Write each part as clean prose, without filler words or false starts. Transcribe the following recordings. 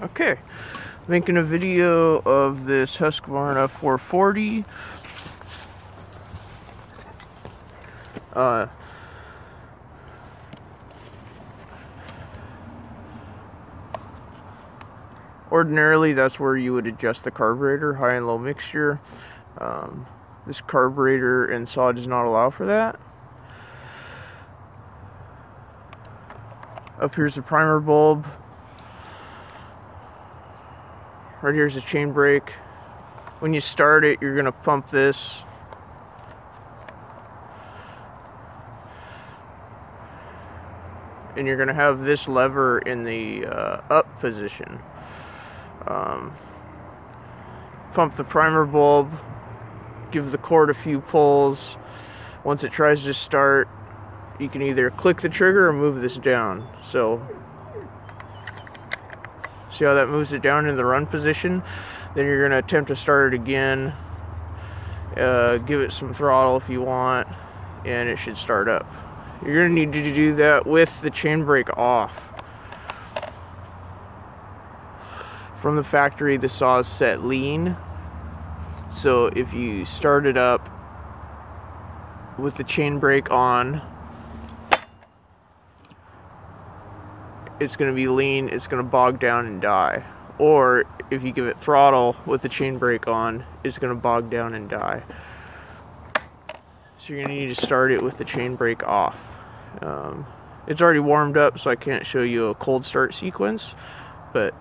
Okay, making a video of this Husqvarna 440. Ordinarily, that's where you would adjust the carburetor, high and low mixture. This carburetor and saw does not allow for that. Up here's the primer bulb. Right here's the chain brake. When you start it, you're going to pump this. And you're going to have this lever in the up position. Pump the primer bulb, give the cord a few pulls. Once it tries to start, you can either click the trigger or move this down. So, see how that moves it down in the run position? Then you're going to attempt to start it again. Give it some throttle if you want, and it should start up. You're going to need to do that with the chain brake off. From the factory, the saw is set lean, so if you start it up with the chain brake on, it's going to be lean, it's going to bog down and die. Or if you give it throttle with the chain brake on, it's going to bog down and die. So you're going to need to start it with the chain brake off. It's already warmed up, so I can't show you a cold start sequence, but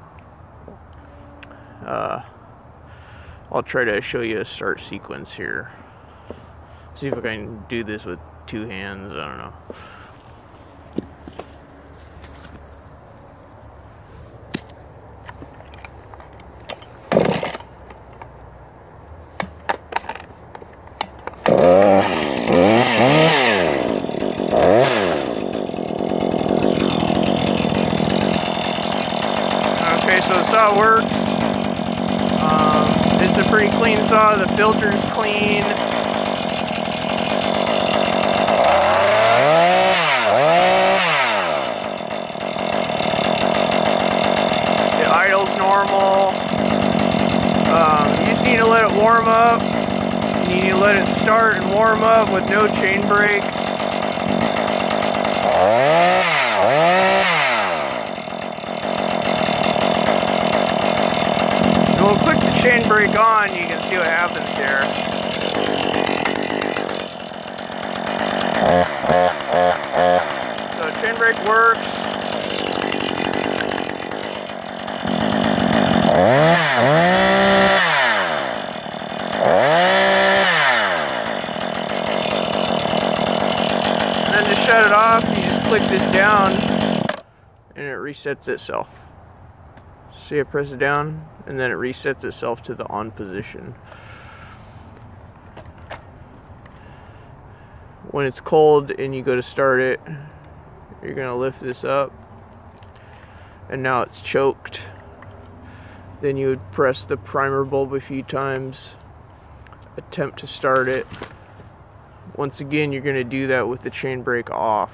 I'll try to show you a start sequence here. See if I can do this with two hands, I don't know. Okay, so the saw works. This is a pretty clean saw. The filter's clean. The idle's normal. You just need to let it warm up. You need to let it start and warm up with no chain brake. We'll click the chain brake on, you can see what happens here. So chain brake works. And then to shut it off, you just click this down and it resets itself. See, I press it down and then it resets itself to the on position. When it's cold and you go to start it, you're going to lift this up and now it's choked. Then you would press the primer bulb a few times, attempt to start it. Once again, you're going to do that with the chain brake off.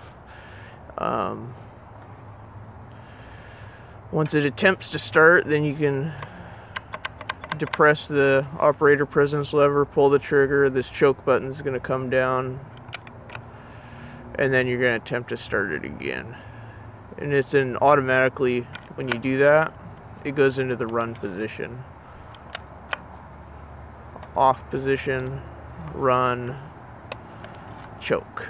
Once it attempts to start, then you can depress the operator presence lever, pull the trigger, this choke button is going to come down, and then you're going to attempt to start it again. And it's in automatically, when you do that, it goes into the run position. Off position, run, choke.